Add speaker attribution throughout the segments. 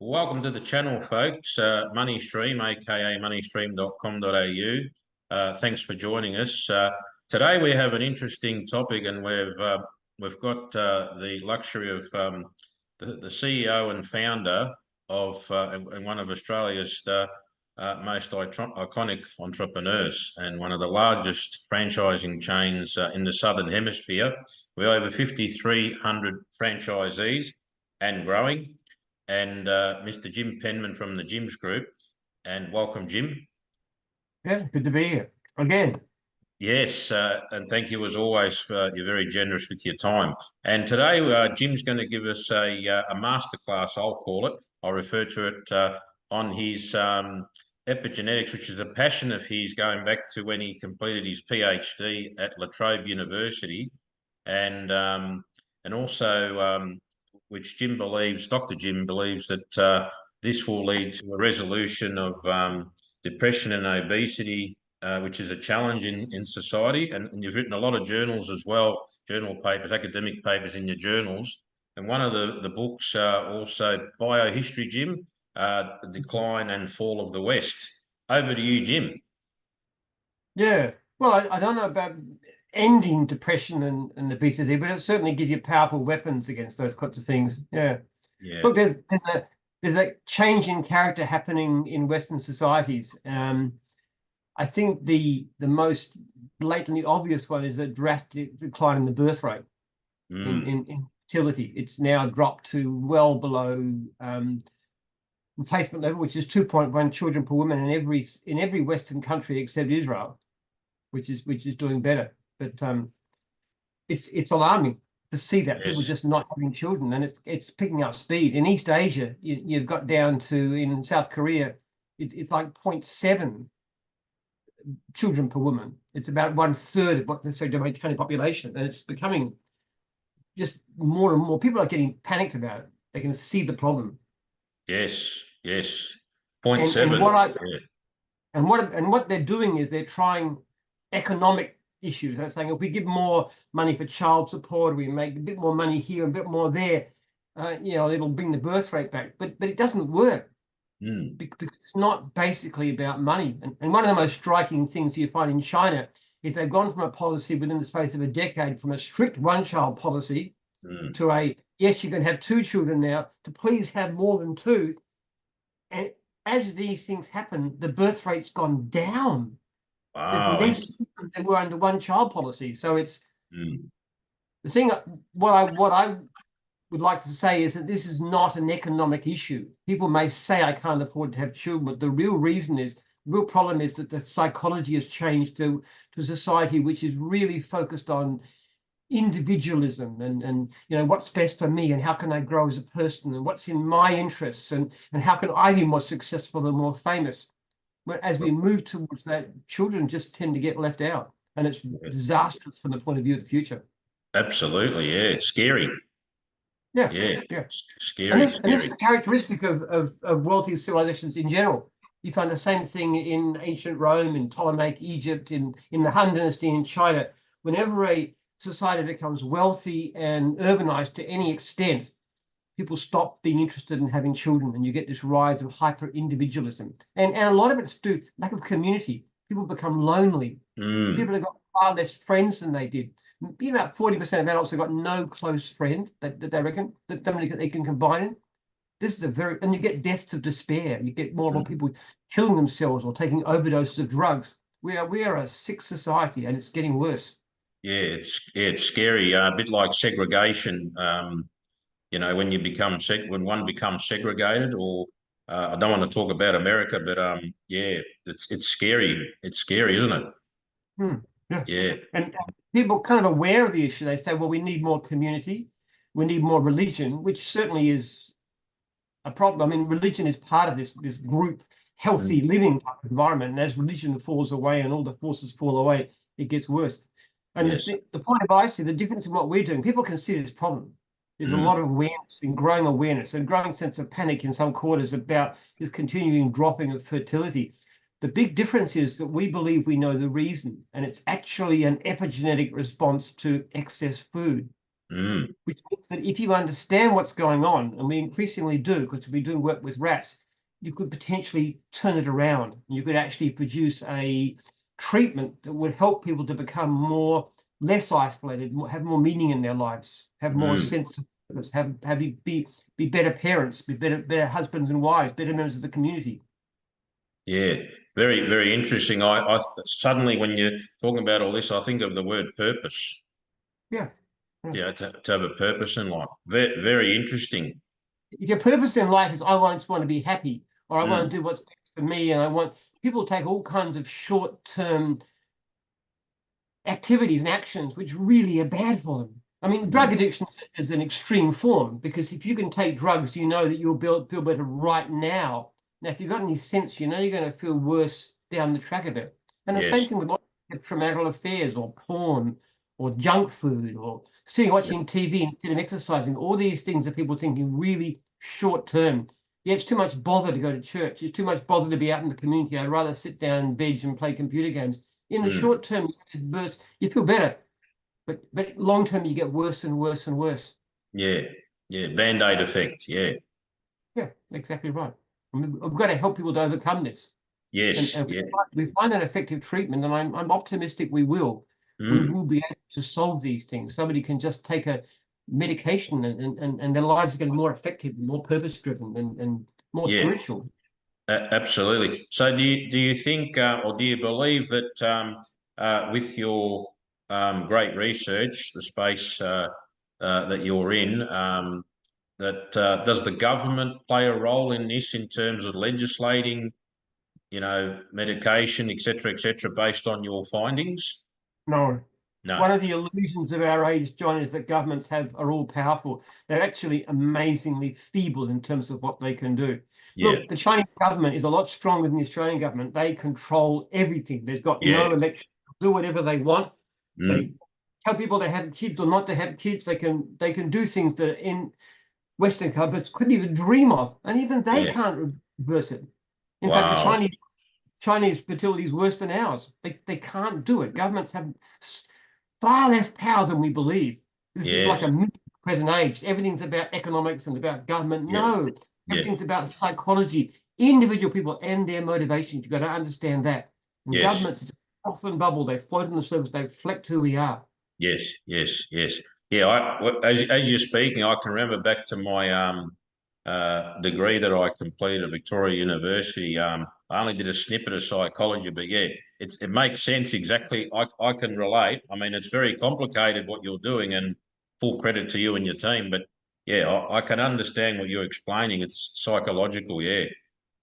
Speaker 1: Welcome to the channel, folks. Moneystream, aka moneystream.com.au. Thanks for joining us. Today we have an interesting topic, and we've got the luxury of the CEO and founder of and one of Australia's most iconic entrepreneurs, and one of the largest franchising chains in the Southern Hemisphere. We're over 5,300 franchisees and growing. And Mr. Jim Penman from the Jim's Group. And welcome, Jim.
Speaker 2: Yeah, good to be here again.
Speaker 1: Yes, and thank you as always. You're very generous with your time. And today, Jim's going to give us a masterclass, I'll call it. I'll refer to it on his epigenetics, which is a passion of his going back to when he completed his PhD at Trobe University, and also which Dr. Jim believes that this will lead to a resolution of depression and obesity, which is a challenge in society. And you've written a lot of journals as well, journal papers, academic papers in your journals. And one of the books also, Biohistory, Jim, The Decline and Fall of the West. Over to you, Jim.
Speaker 2: Yeah, well, I don't know about ending depression and obesity, but it certainly gives you powerful weapons against those kinds of things. Yeah. Look, there's a change in character happening in Western societies. I think the most blatantly obvious one is a drastic decline in the birth rate in fertility. It's now dropped to well below replacement level, which is 2.1 children per woman in every Western country except Israel, which is doing better. But it's alarming to see that people just not having children, and it's picking up speed. In East Asia, you've got down to, in South Korea, it's like 0.7 children per woman. It's about 1/3 of what necessary to maintain a population, and it's becoming just more and more. People are getting panicked about it. They can see the problem.
Speaker 1: Yes. 0.7.
Speaker 2: And what they're doing is they're trying economic issues. They're saying if we give more money for child support, we make a bit more money here, a bit more there, it'll bring the birth rate back. But it doesn't work because it's not basically about money. And one of the most striking things you find in China is they've gone from a policy within the space of a decade, from a strict one-child policy to a, yes, you can have 2 children now, to please have more than 2. And as these things happen, the birth rate's gone down.
Speaker 1: Wow.
Speaker 2: There's less children than were under one-child policy. So it's the thing. What I would like to say is that this is not an economic issue. People may say I can't afford to have children, but the real problem is that the psychology has changed to a society which is really focused on individualism and what's best for me, and how can I grow as a person, and what's in my interests, and how can I be more successful and more famous. But as we move towards that, children just tend to get left out, and it's disastrous from the point of view of the future.
Speaker 1: Absolutely, yeah. Scary.
Speaker 2: Yeah.
Speaker 1: Scary.
Speaker 2: And this is characteristic of wealthy civilizations in general. You find the same thing in ancient Rome, in Ptolemaic Egypt, in the Han Dynasty in China. Whenever a society becomes wealthy and urbanized to any extent, people stop being interested in having children, and you get this rise of hyper-individualism. And a lot of it's due to lack of community. People become lonely. People have got far less friends than they did. About 40% of adults have got no close friend that they reckon, that they can combine in. This is and you get deaths of despair. You get more and more people killing themselves or taking overdoses of drugs. We are a sick society, and it's getting worse.
Speaker 1: Yeah, it's scary. A bit like segregation. When one becomes segregated, or I don't want to talk about America, but it's scary. It's scary, isn't it? Yeah.
Speaker 2: And people kind of aware of the issue. They say, well, we need more community, we need more religion, which certainly is a problem. I mean, religion is part of this group healthy living type of environment, and as religion falls away and all the forces fall away, it gets worse. And the point of I see the difference in what we're doing, people can see this problem. There's a lot of awareness, and growing sense of panic in some quarters about this continuing dropping of fertility. The big difference is that we believe we know the reason, and it's actually an epigenetic response to excess food.
Speaker 1: Mm.
Speaker 2: which means that if you understand what's going on, and we increasingly do, because we're doing work with rats, you could potentially turn it around. You could actually produce a treatment that would help people to become less isolated, have more meaning in their lives, have more
Speaker 1: Mm.
Speaker 2: sense of purpose, be better parents, be better husbands and wives, better members of the community.
Speaker 1: Yeah, very, very interesting. I suddenly, when you're talking about all this, I think of the word purpose.
Speaker 2: Yeah. Yeah.
Speaker 1: Yeah, to have a purpose in life. Very, very interesting.
Speaker 2: If your purpose in life is just want to be happy, or I want
Speaker 1: Mm.
Speaker 2: to do what's best for me, and I want people take all kinds of short-term activities and actions which really are bad for them. I mean, drug
Speaker 1: Mm.
Speaker 2: addiction is an extreme form, because if you can take drugs, you know that you'll feel better right now. Now, if you've got any sense, you know you're going to feel worse down the track of it. And the
Speaker 1: Yes.
Speaker 2: same thing with traumatic affairs, or porn, or junk food, or
Speaker 1: Yeah.
Speaker 2: watching TV instead of exercising. All these things that people thinking really short term. Yeah, it's too much bother to go to church. It's too much bother to be out in the community. I'd rather sit down and veg and play computer games. In the
Speaker 1: Mm.
Speaker 2: short term, you feel better, but long term you get worse and worse and worse.
Speaker 1: Yeah. Yeah. Band-aid effect. Yeah.
Speaker 2: Yeah, exactly right. I mean, we've got to help people to overcome this, and
Speaker 1: Yes.
Speaker 2: if
Speaker 1: Yeah.
Speaker 2: we find an effective treatment, and I'm optimistic we will. We
Speaker 1: Mm.
Speaker 2: will be able to solve these things. Somebody can just take a medication, and their lives are getting more effective, more purpose driven, and more
Speaker 1: Yeah.
Speaker 2: spiritual.
Speaker 1: Absolutely. So, do you think, or do you believe that with your great research, the space that you're in, that does the government play a role in this in terms of legislating, medication, et cetera, based on your findings?
Speaker 2: No.
Speaker 1: No.
Speaker 2: One of the illusions of our age, John, is that governments are all powerful. They're actually amazingly feeble in terms of what they can do.
Speaker 1: Yeah.
Speaker 2: Look, the Chinese government is a lot stronger than the Australian government. They control everything. They've got
Speaker 1: Yeah.
Speaker 2: no election, do whatever they want. They
Speaker 1: Mm.
Speaker 2: tell people to have kids or not to have kids. They can do things that in Western governments couldn't even dream of, and even they
Speaker 1: Yeah.
Speaker 2: can't reverse it. In fact, the
Speaker 1: Wow.
Speaker 2: Chinese fertility is worse than ours. They can't do it. Governments have far less power than we believe. This is
Speaker 1: Yeah.
Speaker 2: like a present age. Everything's about economics and about government.
Speaker 1: Yeah.
Speaker 2: No,
Speaker 1: Yeah.
Speaker 2: everything's about psychology, individual people and their motivations. You've got to understand that. And
Speaker 1: Yes.
Speaker 2: governments, it's a froth and bubble. They float on the surface. They reflect who we are.
Speaker 1: Yes, yes, yes. Yeah, as you're speaking, I can remember back to my degree that I completed at Victoria University. I only did a snippet of psychology, but yeah, it makes sense exactly. I can relate. I mean, it's very complicated what you're doing, and full credit to you and your team. But yeah, I can understand what you're explaining. It's psychological. Yeah,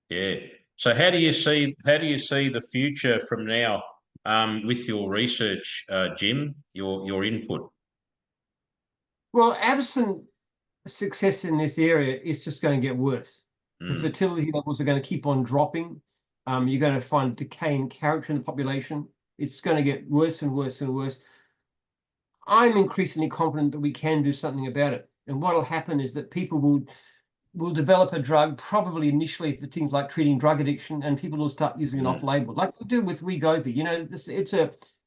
Speaker 1: yeah. So how do you see the future from now with your research, Jim? Your input.
Speaker 2: Well, absent success in this area, it's just going to get worse. The
Speaker 1: Mm.
Speaker 2: fertility levels are going to keep on dropping. You're going to find decay in character in the population. It's going to get worse and worse and worse. I'm increasingly confident that we can do something about it. And what will happen is that people will develop a drug, probably initially for things like treating drug addiction, and people will start using it
Speaker 1: Mm.
Speaker 2: off-label, like we do with Wegovy. You know,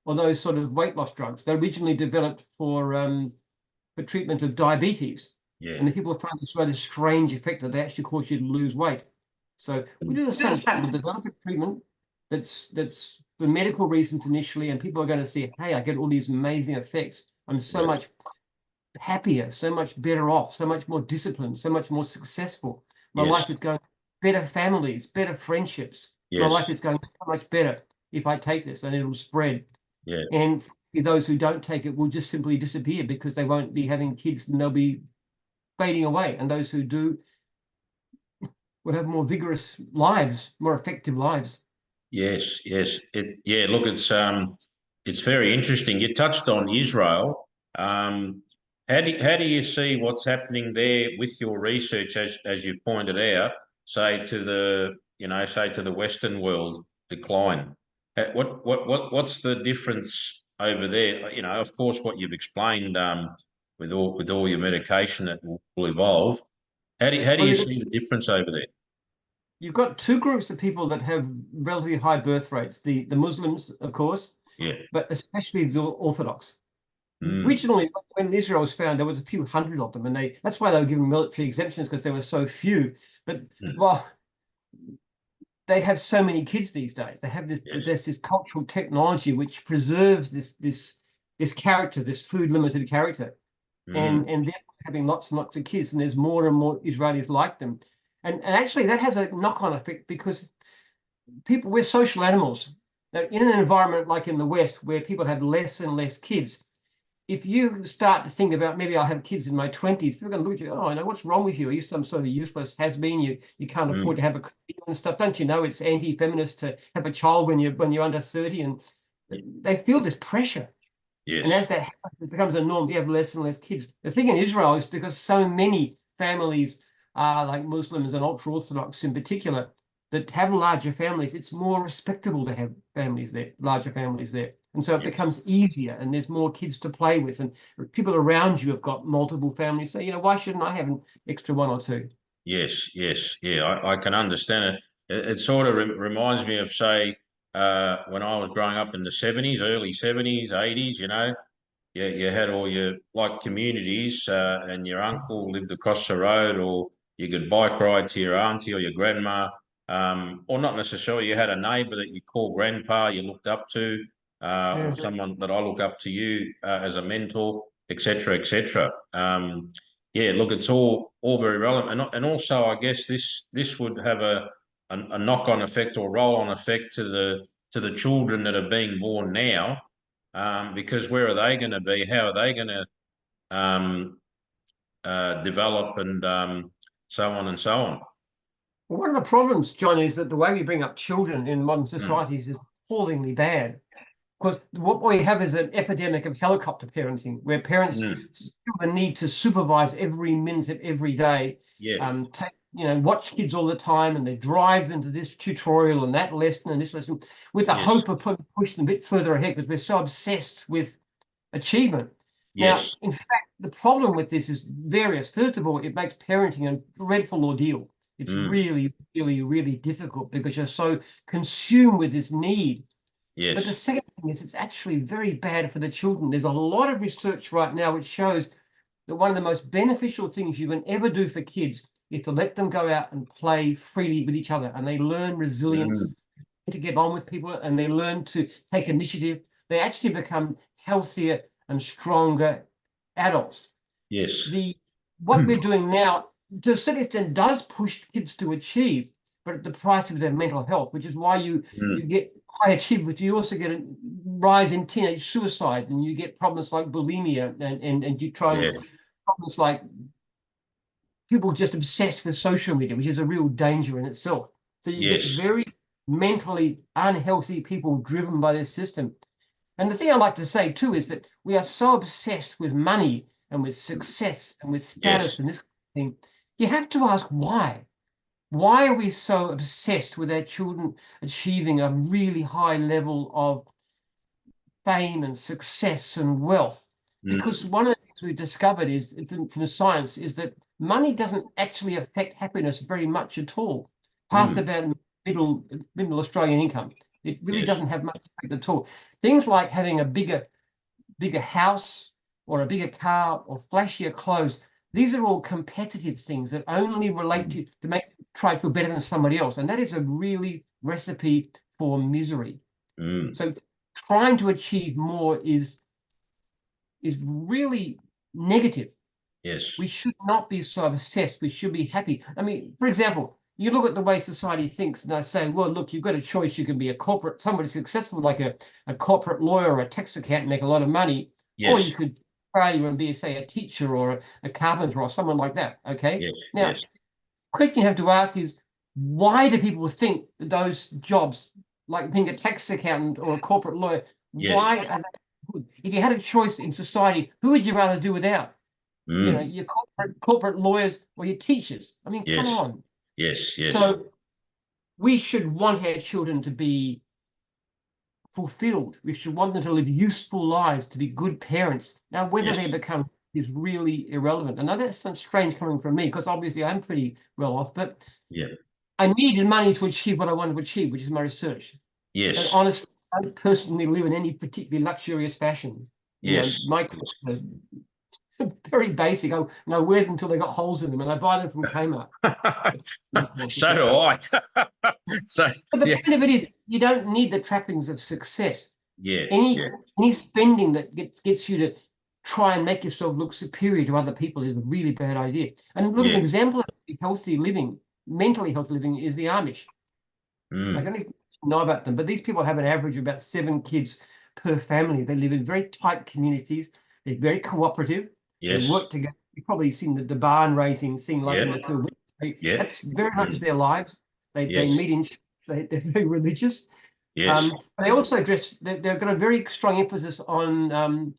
Speaker 2: or those sort of weight loss drugs. They're originally developed for treatment of diabetes,
Speaker 1: Yeah.
Speaker 2: and the people find this rather strange effect that they actually cause you to lose weight. So we
Speaker 1: Mm.
Speaker 2: do the same thing. We'll develop a treatment that's for medical reasons initially, and people are going to see, hey, I get all these amazing effects. I'm so
Speaker 1: Yeah.
Speaker 2: much happier, so much better off, so much more disciplined, so much more successful. My life
Speaker 1: Yes.
Speaker 2: is going better families, better friendships. My life
Speaker 1: Yes.
Speaker 2: is going so much better if I take this, and it'll spread.
Speaker 1: Yeah.
Speaker 2: And those who don't take it will just simply disappear because they won't be having kids and they'll be fading away. And those who do will have more vigorous lives, more effective lives.
Speaker 1: Yes. Yes. Yeah. Look, it's very interesting. You touched on Israel. How do you see what's happening there with your research, as you pointed out, say to the Western world decline? What's the difference over there? Of course, what you've explained with all your medication that will evolve. How do
Speaker 2: Well,
Speaker 1: you see the difference over there?
Speaker 2: you've got two groups of people that have relatively high birth rates, the Muslims, of course,
Speaker 1: Yeah.
Speaker 2: but especially the Orthodox.
Speaker 1: Mm.
Speaker 2: Originally, when Israel was founded, there was a few hundred of them, and that's why they were given military exemptions, because there were so few. But
Speaker 1: Mm.
Speaker 2: well, they have so many kids these days. They have
Speaker 1: Yes.
Speaker 2: there's this cultural technology which preserves this character, this food limited character,
Speaker 1: Mm.
Speaker 2: and they're having lots and lots of kids, and there's more and more Israelis like them. And actually that has a knock-on effect, because we're social animals. Now, in an environment like in the West, where people have less and less kids, if you start to think about, maybe I'll have kids in my 20s, people are going to look at you, oh, I know, what's wrong with you? Are you some sort of useless has-been? You can't afford
Speaker 1: Mm.
Speaker 2: to have a career and stuff. Don't you know it's anti-feminist to have a child when you're under 30? And they feel this pressure. And
Speaker 1: Yes.
Speaker 2: as that happens, it becomes a norm. You have less and less kids. The thing in Israel is, because so many families are like Muslims and ultra-Orthodox in particular, that have larger families, it's more respectable to have families there, larger families there. And so it
Speaker 1: Yes.
Speaker 2: becomes easier, and there's more kids to play with, and people around you have got multiple families. So, why shouldn't I have an extra one or two?
Speaker 1: Yes. Yes. Yeah, I can understand it. It sort of reminds me of, say, when I was growing up in the 70s, early 70s, 80s, you had all your like communities, and your uncle lived across the road, or you could bike ride to your auntie or your grandma, or not necessarily. You had a neighbour that you call grandpa, you looked up to,
Speaker 2: Yeah.
Speaker 1: or someone that I look up to you as a mentor, etc., etc. Yeah, look, it's all very relevant, and also I guess this would have a knock on effect or roll on effect to the children that are being born now, because where are they going to be? How are they going to um, develop, and so on and so on?
Speaker 2: Well, one of the problems, John, is that the way we bring up children in modern
Speaker 1: Mm.
Speaker 2: societies is appallingly bad. Because what we have is an epidemic of helicopter parenting, where parents
Speaker 1: Mm.
Speaker 2: feel the need to supervise every minute of every day,
Speaker 1: Yes,
Speaker 2: watch kids all the time, and they drive them to this tutorial and that lesson and this lesson, with the
Speaker 1: yes,
Speaker 2: hope of pushing them a bit further ahead, because we're so obsessed with achievement. Now,
Speaker 1: yes.
Speaker 2: in fact, the problem with this is various. First of all, it makes parenting a dreadful ordeal. It's
Speaker 1: Mm.
Speaker 2: really, really, really difficult, because you're so consumed with this need. But the
Speaker 1: Yes.
Speaker 2: second thing is, it's actually very bad for the children. There's a lot of research right now which shows that one of the most beneficial things you can ever do for kids is to let them go out and play freely with each other, and they learn resilience,
Speaker 1: Mm.
Speaker 2: to get on with people, and they learn to take initiative. They actually become healthier and stronger adults.
Speaker 1: Yes.
Speaker 2: What we're doing now, to a certain extent, does push kids to achieve, but at the price of their mental health, which is why you
Speaker 1: Mm.
Speaker 2: get high achievement. You also get a rise in teenage suicide, and you get problems like bulimia, and you try
Speaker 1: Yeah.
Speaker 2: and problems like people just obsessed with social media, which is a real danger in itself. So you get
Speaker 1: Yes.
Speaker 2: very mentally unhealthy people driven by this system. And the thing I like to say too is that we are so obsessed with money and with success and with status
Speaker 1: Yes.
Speaker 2: and this thing. You have to ask why. Why are we so obsessed with our children achieving a really high level of fame and success and wealth? Because
Speaker 1: Mm.
Speaker 2: one of the things we've discovered is, from the science, is that money doesn't actually affect happiness very much at all. Past
Speaker 1: Mm.
Speaker 2: about middle Australian income, it really
Speaker 1: Yes.
Speaker 2: doesn't have much effect at all. Things like having a bigger house or a bigger car or flashier clothes, these are all competitive things that only relate
Speaker 1: Mm.
Speaker 2: to make try to feel better than somebody else, and that is a really recipe for misery.
Speaker 1: Mm.
Speaker 2: So trying to achieve more is really negative.
Speaker 1: Yes.
Speaker 2: We should not be so obsessed. We should be happy. I mean, for example, you look at the way society thinks, and they say, well, look, you've got a choice. You can be somebody successful, like a corporate lawyer or a tax accountant, make a lot of money, or you
Speaker 1: Yes.
Speaker 2: could failure and be, say, a teacher or a carpenter or someone like that. Okay.
Speaker 1: Yes.
Speaker 2: Now,
Speaker 1: Yes.
Speaker 2: the question you have to ask is, why do people think that those jobs, like being a tax accountant or a corporate lawyer,
Speaker 1: Yes.
Speaker 2: why are they good? If you had a choice in society, who would you rather do without?
Speaker 1: Mm.
Speaker 2: Your corporate lawyers or your teachers. I mean, come
Speaker 1: Yes.
Speaker 2: on.
Speaker 1: Yes. Yes.
Speaker 2: So we should want our children to be fulfilled. We should want them to live useful lives, to be good parents. Now, whether they
Speaker 1: Yes.
Speaker 2: become is really irrelevant. I know that sounds strange coming from me, because obviously I'm pretty well off, but
Speaker 1: Yeah.
Speaker 2: I needed money to achieve what I wanted to achieve, which is my research. And
Speaker 1: Yes.
Speaker 2: honestly, I don't personally live in any particularly luxurious fashion.
Speaker 1: Yes.
Speaker 2: My kids are very basic. And I wear them until they got holes in them, and I buy them from Kmart.
Speaker 1: So do I. So
Speaker 2: But the
Speaker 1: yeah,
Speaker 2: point of it is, you don't need the trappings of success.
Speaker 1: yeah,
Speaker 2: Any spending that gets you to try and make yourself look superior to other people is a really bad idea. And look, an
Speaker 1: yeah.
Speaker 2: example of healthy living, mentally healthy living, is the Amish. I don't even know about them, but these people have an average of about 7 kids per family. They live in very tight communities. They're very cooperative. They
Speaker 1: Yes.
Speaker 2: work together. You've probably seen the barn raising thing like in
Speaker 1: Yeah.
Speaker 2: the Pilgrim.
Speaker 1: Yeah.
Speaker 2: That's very much their lives. They
Speaker 1: Yes.
Speaker 2: meet in. They're very religious.
Speaker 1: Yes.
Speaker 2: They also dress. They've got a very strong emphasis on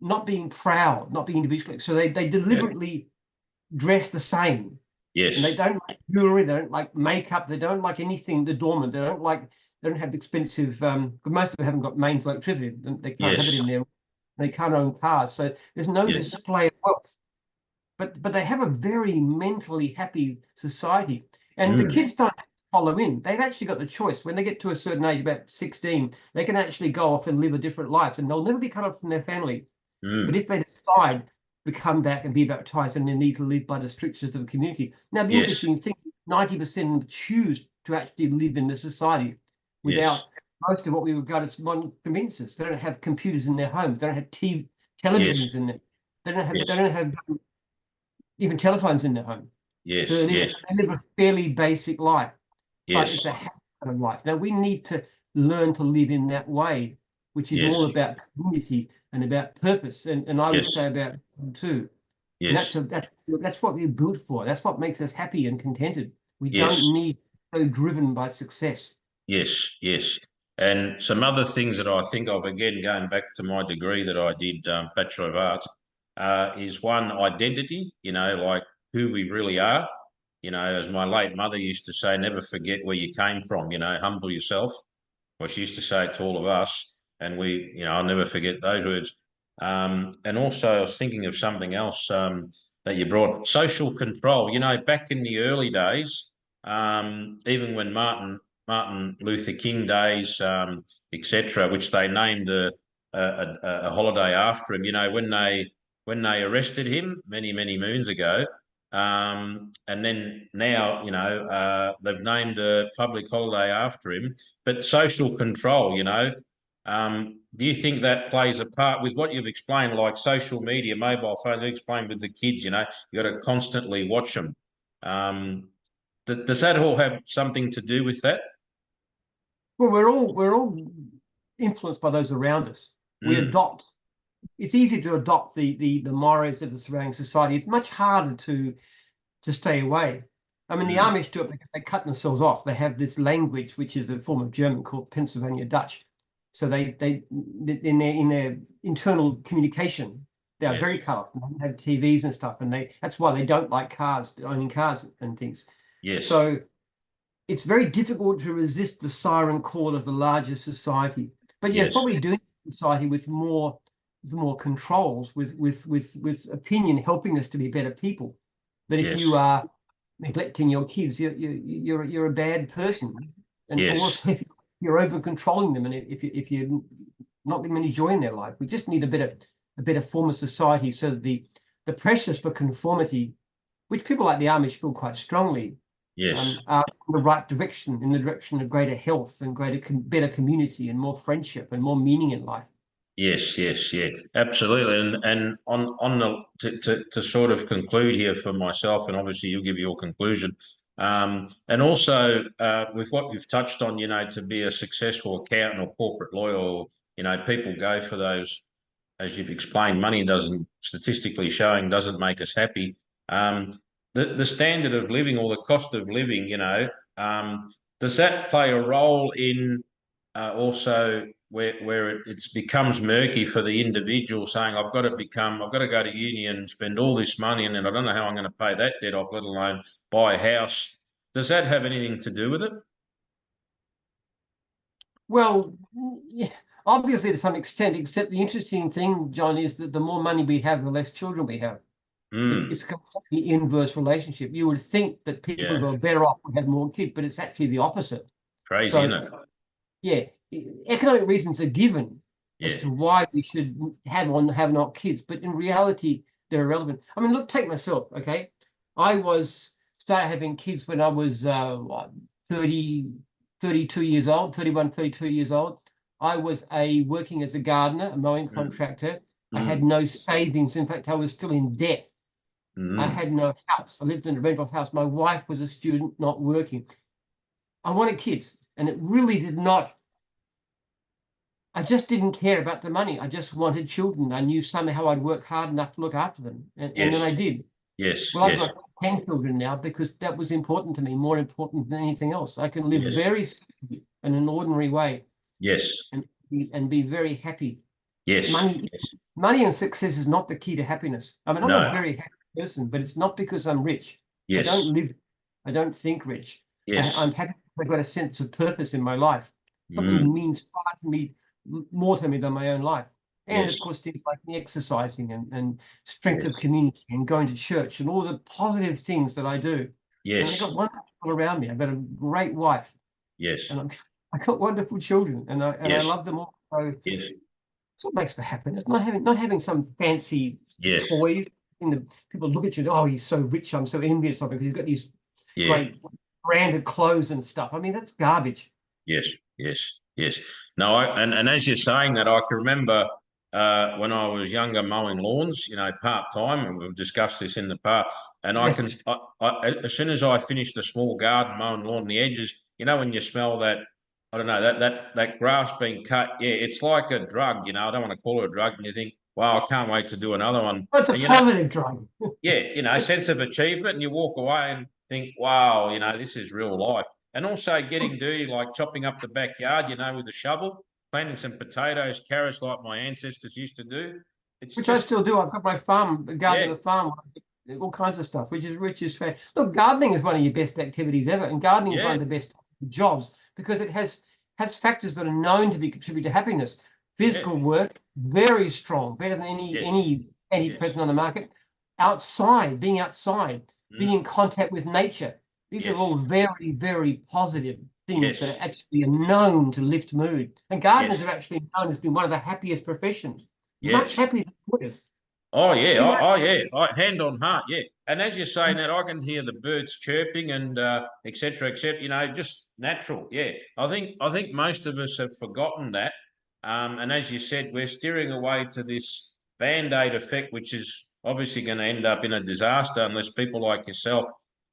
Speaker 2: not being proud, not being individualistic. So they
Speaker 1: Yeah.
Speaker 2: deliberately dress the same. And they
Speaker 1: Yes.
Speaker 2: don't like jewelry, they don't like makeup, they don't like anything adornment, they don't have expensive most of them haven't got mains electricity, they can't have it
Speaker 1: Yes.
Speaker 2: in there, they can't own cars, so there's no
Speaker 1: Yes.
Speaker 2: display of wealth. But they have a very mentally happy society. And the kids don't follow in. They've actually got the choice. When they get to a certain age, about 16, they can actually go off and live a different life, and they'll never be cut off from their family. But if they decide to come back and be baptized, and they need to live by the strictures of the community. Now, the
Speaker 1: Yes.
Speaker 2: interesting thing, 90% choose to actually live in the society
Speaker 1: Yes.
Speaker 2: without most of what we regard as modern conveniences. They don't have computers in their homes. They don't have
Speaker 1: Yes.
Speaker 2: televisions in them. They
Speaker 1: Yes.
Speaker 2: don't have even telephones in their home. So
Speaker 1: Yes. Yes.
Speaker 2: they live a fairly basic life, but it's
Speaker 1: Yes.
Speaker 2: a happy kind of life. Now, we need to learn to live in that way, which is
Speaker 1: Yes.
Speaker 2: all about community and about purpose, and I would
Speaker 1: Yes.
Speaker 2: say about too. And
Speaker 1: Yes.
Speaker 2: that's what we're built for. That's what makes us happy and contented. We don't
Speaker 1: Yes.
Speaker 2: need so driven by success.
Speaker 1: Yes. Yes. And some other things that I think of, again, going back to my degree that I did, Bachelor of Arts, is one, identity, like who we really are. As my late mother used to say, never forget where you came from, humble yourself. Well, she used to say it to all of us, and I'll never forget those words. And also, I was thinking of something else that you brought, social control. Back in the early days, even when Martin Luther King days, etc., which they named a holiday after him. When they arrested him many moons ago, and then now, they've named a public holiday after him. But social control, do you think that plays a part with what you've explained, like social media, mobile phones? You explained with the kids, you got to constantly watch them. Does that all have something to do with that?
Speaker 2: Well, we're all influenced by those around us. We
Speaker 1: Mm,
Speaker 2: adopt. It's easy to adopt the mores of the surrounding society. It's much harder to stay away. I mean, the
Speaker 1: mm,
Speaker 2: Amish do it because they cut themselves off. They have this language, which is a form of German called Pennsylvania Dutch. So they in their internal communication, they are very
Speaker 1: yes,
Speaker 2: cut off. They have TVs and stuff, and that's why they don't like owning cars and things.
Speaker 1: yes,
Speaker 2: So it's very difficult to resist the siren call of the larger society. But yes,
Speaker 1: yes,
Speaker 2: what we do in society with more controls, with opinion helping us to be better people. That if
Speaker 1: yes,
Speaker 2: you are neglecting your kids, you're a bad person, and
Speaker 1: yes,
Speaker 2: also if you're over controlling them, and if you're not giving them any joy in their life, we just need a better form of society, so that the pressures for conformity, which people like the Amish feel quite strongly,
Speaker 1: yes.
Speaker 2: are in the right direction, in the direction of greater health and better community and more friendship and more meaning in life.
Speaker 1: Yes, yes, yeah, absolutely. And on the to sort of conclude here for myself, and obviously you'll give your conclusion. And also with what you've touched on, to be a successful accountant or corporate lawyer, or, people go for those, as you've explained, money doesn't, statistically showing, doesn't make us happy. The standard of living, or the cost of living, does that play a role in also where it becomes murky for the individual, saying, I've got to go to uni and spend all this money, and then I don't know how I'm going to pay that debt off, let alone buy a house. Does that have anything to do with it?
Speaker 2: Well, yeah, obviously to some extent, except the interesting thing, John, is that the more money we have, the less children we have. It's a completely inverse relationship. You would think that people
Speaker 1: Yeah,
Speaker 2: who are better off would have more kids, but it's actually the opposite.
Speaker 1: crazy,
Speaker 2: So
Speaker 1: isn't it?
Speaker 2: yeah, economic reasons are given, as
Speaker 3: Yeah.
Speaker 2: to why we should have or have not kids, but in reality, they're irrelevant. I mean, look, take myself, okay? I started having kids when I was 30, 32 years old, 31, 32 years old. I was working as a gardener, a mowing contractor. I had no savings. In fact, I was still in debt. I had no house. I lived in a rental house. My wife was a student, not working. I wanted kids, and it really did not. I just didn't care about the money. I just wanted children. I knew somehow I'd work hard enough to look after them, and then I did.
Speaker 3: Yes.
Speaker 2: Well, I've got 10 children now because that was important to me, more important than anything else. I can live very simply in an ordinary way.
Speaker 3: Yes.
Speaker 2: And be very happy.
Speaker 3: Yes.
Speaker 2: Money and success is not the key to happiness. I mean, I'm a very happy person, but it's not because I'm rich.
Speaker 3: Yes.
Speaker 2: I don't think rich.
Speaker 3: Yes.
Speaker 2: I'm happy. I've got a sense of purpose in my life. Something that means far to me, more to me than my own life. And of course, things like exercising and strength of community and going to church and all the positive things that I do.
Speaker 3: Yes.
Speaker 2: And I've got wonderful people around me. I've got a great wife.
Speaker 3: Yes.
Speaker 2: And I've got wonderful children, and I love them all. So
Speaker 3: yes.
Speaker 2: That's what makes for happiness. Not having some fancy toys. People look at you. Oh, he's so rich. I'm so envious of him because he's got these great branded clothes and stuff. I mean, that's garbage.
Speaker 3: Yes. No, and as you're saying that, I can remember when I was younger mowing lawns, part time, and we've discussed this in the past. And I as soon as I finished a small garden mowing lawn, the edges, when you smell that, I don't know, that grass being cut, it's like a drug, I don't want to call it a drug, and you think, wow, I can't wait to do another one.
Speaker 2: Well, it's a positive drug.
Speaker 3: Sense of achievement, and you walk away and think, wow, this is real life. And also getting dirty, like chopping up the backyard, with a shovel, planting some potatoes, carrots, like my ancestors used to do.
Speaker 2: Which I still do. I've got my farm, garden of the farm, all kinds of stuff, which is fair. Look, gardening is one of your best activities ever, and gardening is one of the best jobs because it has factors that are known to contribute to happiness. Physical work, very strong, better than any antidepressant on the market. Being outside, being in contact with nature. These are all very, very positive things that are actually known to lift mood. And gardeners are actually known as being one of the happiest professions. Much happier than lawyers.
Speaker 3: Oh, yeah. Hand on heart, And as you're saying that, I can hear the birds chirping and et cetera, just natural, I think most of us have forgotten that. And as you said, we're steering away to this Band-Aid effect, which is obviously going to end up in a disaster unless people like yourself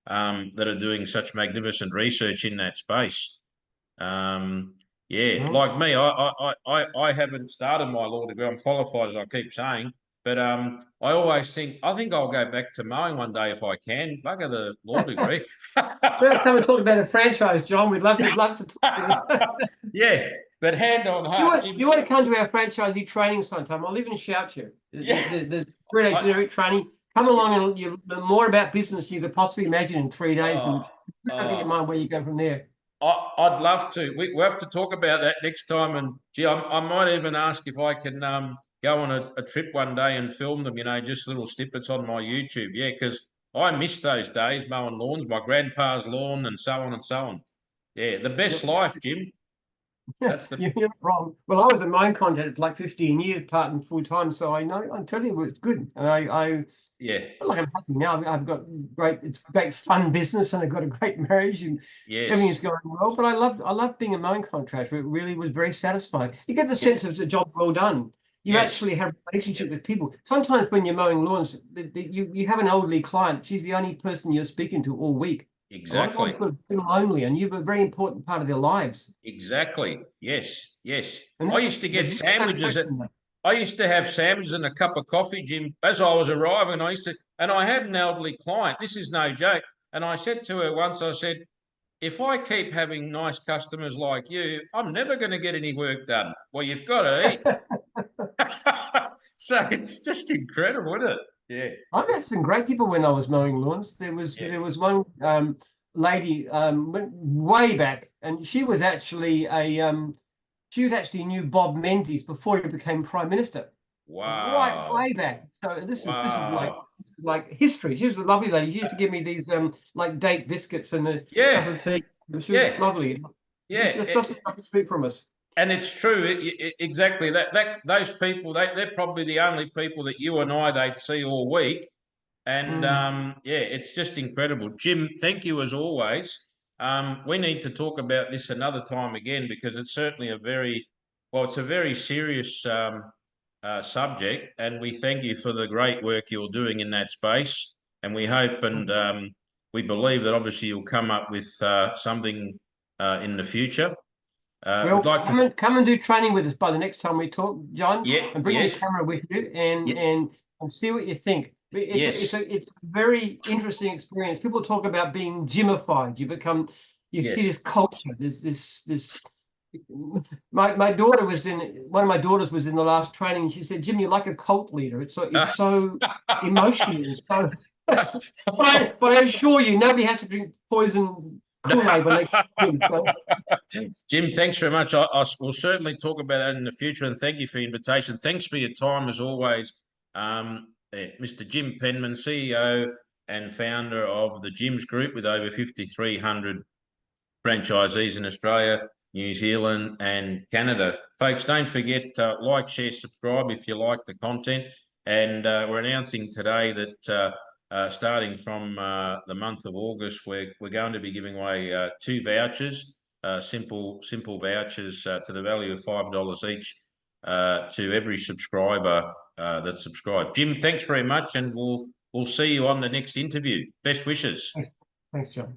Speaker 3: that are doing such magnificent research in that space. Like me, I haven't started my law degree. I'm qualified, as I keep saying, but I always think I'll go back to mowing one day if I can. Bugger the law degree.
Speaker 2: Well, come and talk about a franchise, John. We'd love to talk to
Speaker 3: you. But hand on heart,
Speaker 2: you want to come to our franchisee training sometime? I'll even shout you. The generic training. Come along and you learn more about business you could possibly imagine in 3 days, and I get your mind where you go from there.
Speaker 3: I'd love to. We have to talk about that next time. And gee, I might even ask if I can go on a trip one day and film them. Just little snippets on my YouTube. Yeah, because I miss those days mowing lawns, my grandpa's lawn, and so on and so on. Yeah, the best life, Jim. That's the.
Speaker 2: You're not wrong. Well, I was a mine contractor for like 15 years, part and full time. So I know. I tell you, it's good. And I like I'm happy now. I've got it's great fun business, and I've got a great marriage, and everything's going well. But I love being a mine contractor. It really was very satisfying. You get the sense of it's a job well done. You actually have a relationship with people. Sometimes when you're mowing lawns, you have an elderly client. She's the only person you're speaking to all week.
Speaker 3: Exactly.
Speaker 2: A lot of people feel lonely, and you're a very important part of their lives.
Speaker 3: Exactly. Yes.
Speaker 2: And
Speaker 3: I used to get sandwiches. I used to have sandwiches and a cup of coffee, Jim, as I was arriving. And I had an elderly client. This is no joke. And I said to her once, I said, if I keep having nice customers like you, I'm never going to get any work done. Well, you've got to eat. So it's just incredible, isn't it? Yeah.
Speaker 2: I've had some great people when I was mowing lawns. There was one lady went way back, and she was actually knew Bob Menzies before he became Prime Minister.
Speaker 3: Wow.
Speaker 2: Right way back. So this is like history. She was a lovely lady. She used to give me these like date biscuits and a cup of tea. She was lovely.
Speaker 3: Yeah.
Speaker 2: Just across the street from us.
Speaker 1: And it's true, exactly that those people, they're probably the only people that you and I they'd see all week. And yeah, it's just incredible. Jim, thank you as always. We need to talk about this another time again, because it's certainly it's a very serious subject, and we thank you for the great work you're doing in that space. And we hope and we believe that obviously you'll come up with something in the future.
Speaker 2: Well,
Speaker 1: we'd like
Speaker 2: come and do training with us by the next time we talk, John.
Speaker 1: Yeah,
Speaker 2: and bring
Speaker 1: yes.
Speaker 2: your camera with you and
Speaker 1: Yeah.
Speaker 2: and see what you think.
Speaker 1: Yes.
Speaker 2: It's a very interesting experience. People talk about being gymified. You see
Speaker 1: Yes.
Speaker 2: this culture. There's this. My daughter was in one of my daughters was in the last training. She said, "Jim, you're like a cult leader. It's so emotional and so." but I assure you, nobody has to drink poison Kool-Aid when they come in. So.
Speaker 1: Jim, thanks very much. We'll certainly talk about that in the future, and thank you for the invitation. Thanks for your time as always, Mr. Jim Penman, CEO and founder of the Jim's Group, with over 5,300 franchisees in Australia, New Zealand and Canada. Folks, don't forget, like, share, subscribe if you like the content. And we're announcing today that starting from the month of August, we're going to be giving away 2 vouchers, simple vouchers to the value of $5 each to every subscriber that's subscribed. Jim, thanks very much, and we'll see you on the next interview. Best wishes.
Speaker 2: Thanks, John.